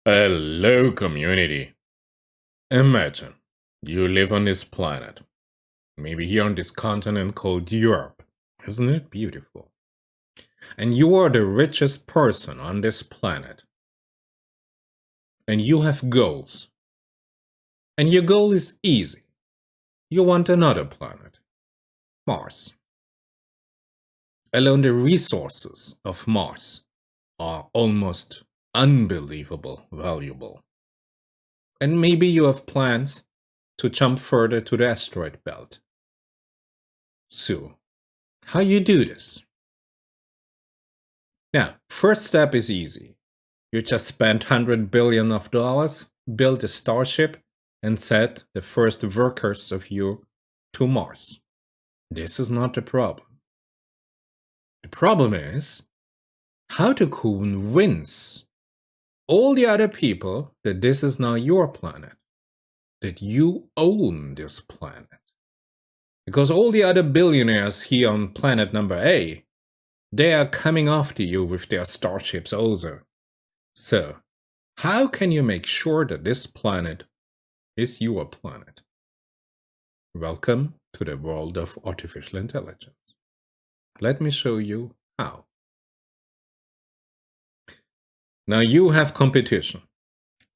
Hello, community. Imagine you live on this planet, maybe here on this continent called Europe. Isn't it beautiful? And you are the richest person on this planet. And you have goals. And your goal is easy. You want another planet, Mars. Alone the resources of Mars are almost unbelievable valuable. And maybe you have plans to jump further to the asteroid belt. So, how you do this? Now, first step is easy. You just spent $100 billion, build a starship, and set the first workers of you to Mars. This is not the problem. The problem is how to convince all the other people that this is now your planet, that you own this planet. Because all the other billionaires here on planet number A, they are coming after you with their starships also. So, how can you make sure that this planet is your planet? Welcome to the world of artificial intelligence. Let me show you how. Now you have competition,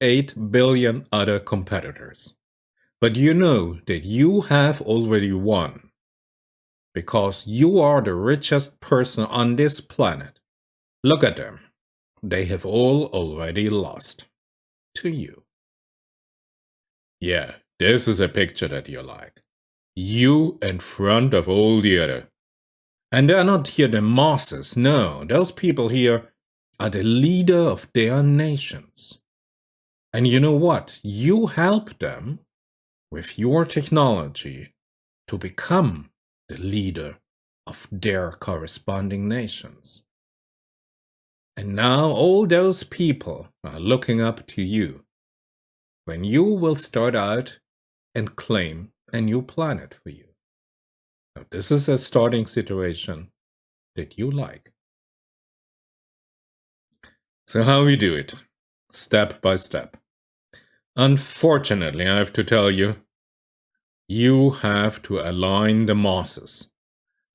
8 billion other competitors. But you know that you have already won because you are the richest person on this planet. Look at them. They have all already lost to you. Yeah, this is a picture that you like. You in front of all the other. And they're not here the masses, no. Those people here are the leader of their nations. And you know what? You help them with your technology to become the leader of their corresponding nations. And now all those people are looking up to you when you will start out and claim a new planet for you. Now, this is a starting situation that you like. So how we do it? Step by step. Unfortunately, I have to tell you, you have to align the masses.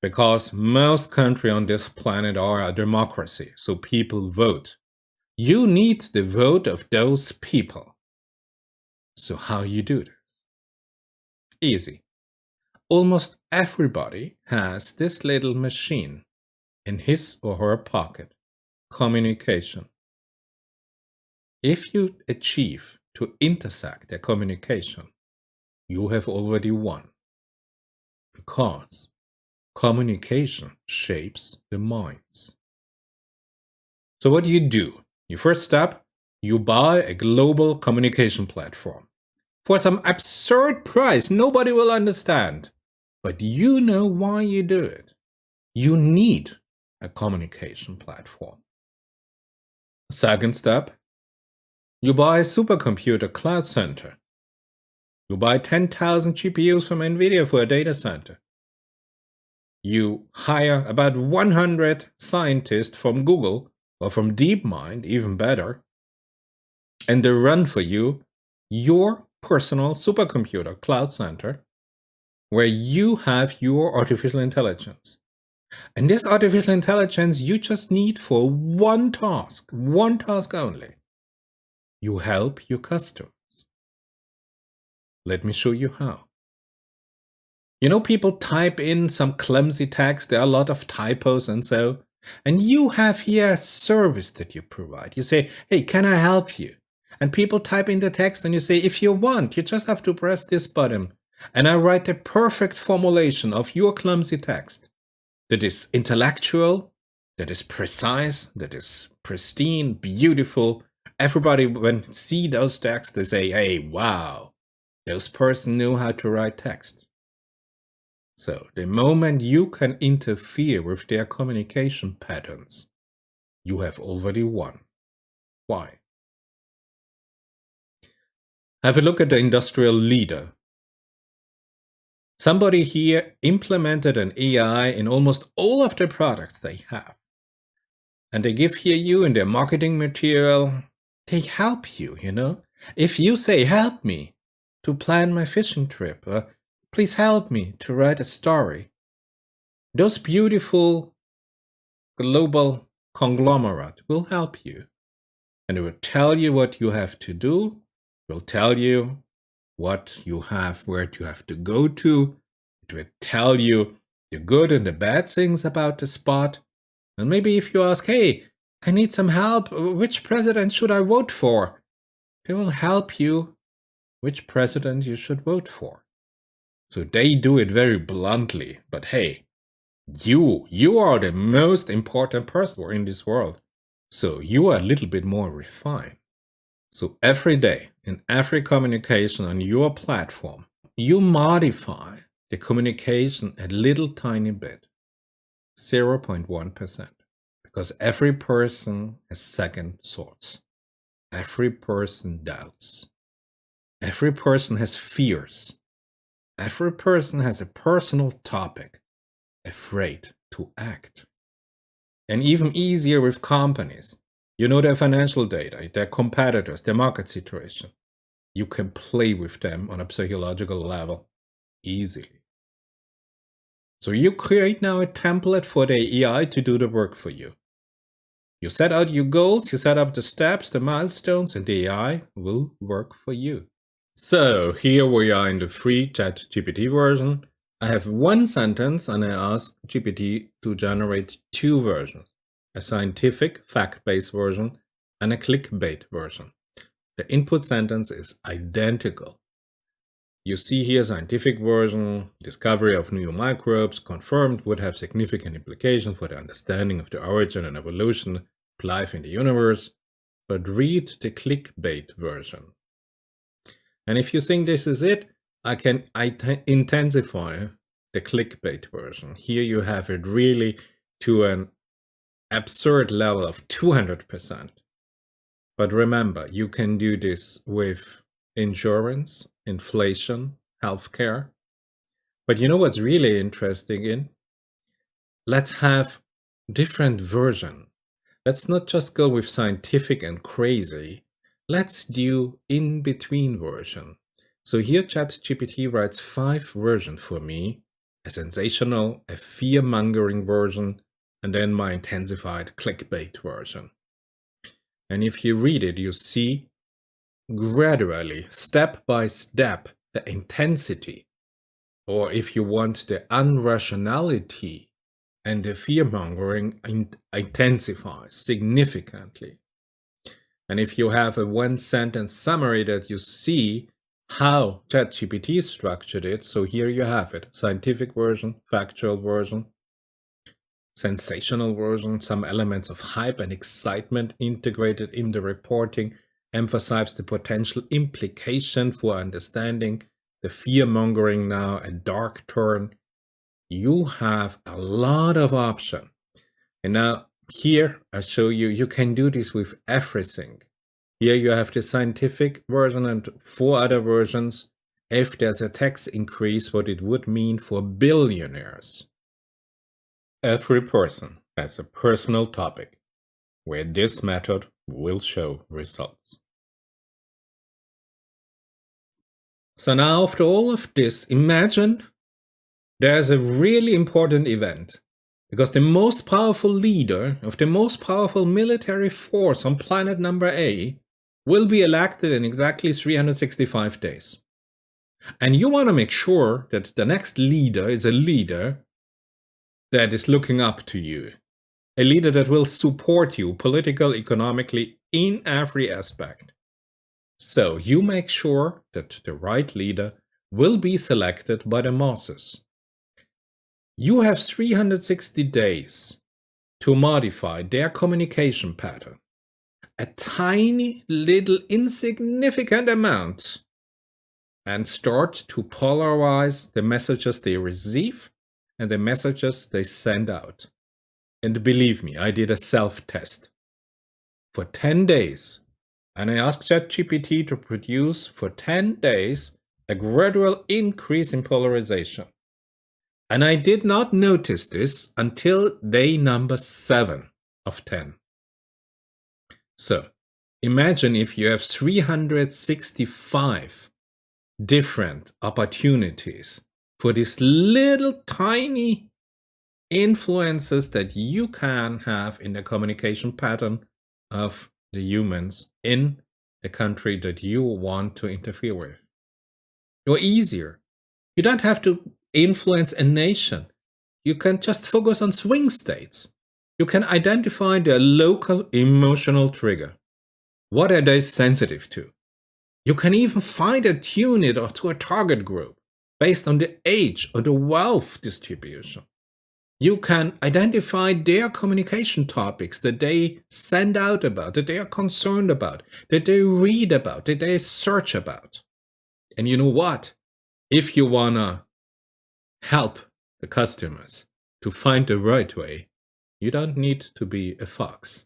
Because most countries on this planet are a democracy, so people vote. You need the vote of those people. So how you do this? Easy. Almost everybody has this little machine in his or her pocket. Communication. If you achieve to intersect their communication, you have already won. Because communication shapes the minds. So what do? Your first step, you buy a global communication platform. For some absurd price nobody will understand. But you know why you do it. You need a communication platform. Second step, you buy a supercomputer cloud center. You buy 10,000 GPUs from NVIDIA for a data center. You hire about 100 scientists from Google or from DeepMind, even better, and they run for you your personal supercomputer cloud center where you have your artificial intelligence. And this artificial intelligence you just need for one task only. You help your customers. Let me show you how. You know, people type in some clumsy text, there are a lot of typos and so, and you have here a service that you provide. You say, hey, can I help you? And people type in the text and you say, if you want, you just have to press this button. And I write the perfect formulation of your clumsy text that is intellectual, that is precise, that is pristine, beautiful. Everybody, when see those texts, they say, hey, wow, those person knew how to write text. So the moment you can interfere with their communication patterns, you have already won. Why? Have a look at the industrial leader. Somebody here implemented an AI in almost all of the products they have. And they give here you in their marketing material they help you, you know? If you say, help me to plan my fishing trip, please help me to write a story, those beautiful global conglomerate will help you. And it will tell you what you have to do, it will tell you what you have, where you have to go to, it will tell you the good and the bad things about the spot. And maybe if you ask, hey, I need some help, which president should I vote for? They will help you which president you should vote for. So they do it very bluntly, but hey, you are the most important person in this world. So you are a little bit more refined. So every day, in every communication on your platform, you modify the communication a little tiny bit, 0.1%, because every person has second thoughts. Every person doubts. Every person has fears. Every person has a personal topic, afraid to act. And even easier with companies. You know their financial data, their competitors, their market situation. You can play with them on a psychological level easily. So you create now a template for the AI to do the work for you. You set out your goals, you set up the steps, the milestones, and the AI will work for you. So here we are in the free ChatGPT version. I have one sentence and I ask GPT to generate two versions, a scientific fact-based version and a clickbait version. The input sentence is identical. You see here scientific version, discovery of new microbes confirmed would have significant implications for the understanding of the origin and evolution of life in the universe, but read the clickbait version. And if you think this is it, I can intensify the clickbait version. Here you have it really to an absurd level of 200%. But remember, you can do this with insurance, inflation, healthcare. But you know what's really interesting in? Let's have different version. Let's not just go with scientific and crazy. Let's do in-between version. So here ChatGPT writes 5 versions for me, a sensational, a fear-mongering version, and then my intensified clickbait version. And if you read it, you see gradually, step by step, the intensity, or if you want the unrationality and the fear-mongering intensifies significantly. And if you have a one-sentence summary that you see how ChatGPT structured it, so here you have it, scientific version, factual version, sensational version, some elements of hype and excitement integrated in the reporting, emphasize the potential implication for understanding, the fear-mongering now, a dark turn. You have a lot of option. And now here I show you, you can do this with everything. Here you have the scientific version and 4 other versions. If there's a tax increase, what it would mean for billionaires. Every person has a personal topic where this method will show results. So now after all of this, imagine there's a really important event, because the most powerful leader of the most powerful military force on planet number A will be elected in exactly 365 days. And you want to make sure that the next leader is a leader that is looking up to you, a leader that will support you politically, economically, in every aspect. So you make sure that the right leader will be selected by the masses. You have 360 days to modify their communication pattern. A tiny little insignificant amount, and start to polarize the messages they receive and the messages they send out. And believe me, I did a self-test for 10 days, and I asked ChatGPT to produce for 10 days a gradual increase in polarization. And I did not notice this until day number 7 of 10. So, Imagine if you have 365 different opportunities for these little tiny influences that you can have in the communication pattern of the humans in the country that you want to interfere with. Or easier, you don't have to influence a nation. You can just focus on swing states. You can identify their local emotional trigger. What are they sensitive to? You can even fine-tune it to a target group based on the age or the wealth distribution. You can identify their communication topics that they send out about, that they are concerned about, that they read about, that they search about. And you know what? If you want to help the customers to find the right way, you don't need to be a fox.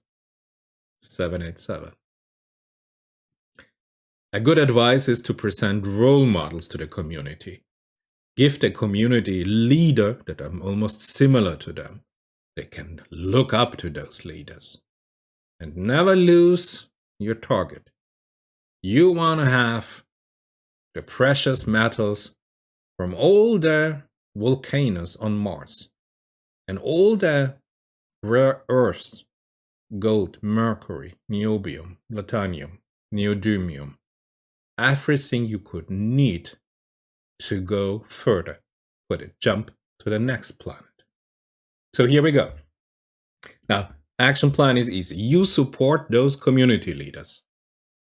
787. A good advice is to present role models to the community. Give the community leader that are almost similar to them. They can look up to those leaders. And never lose your target. You want to have the precious metals from all the volcanoes on Mars and all the rare earths, gold, mercury, niobium, plutonium, neodymium, everything you could need to go further, for the jump to the next planet. So here we go. Now, action plan is easy. You support those community leaders.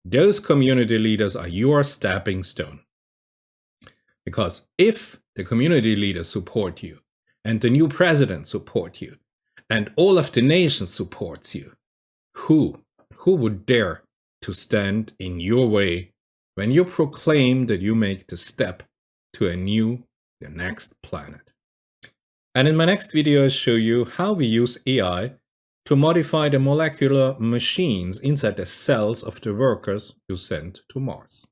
Those community leaders are your stepping stone. Because if the community leaders support you, and the new president support you, and all of the nation supports you, who would dare to stand in your way when you proclaim that you make the step to the next planet? And in my next video, I'll show you how we use AI to modify the molecular machines inside the cells of the workers you send to Mars.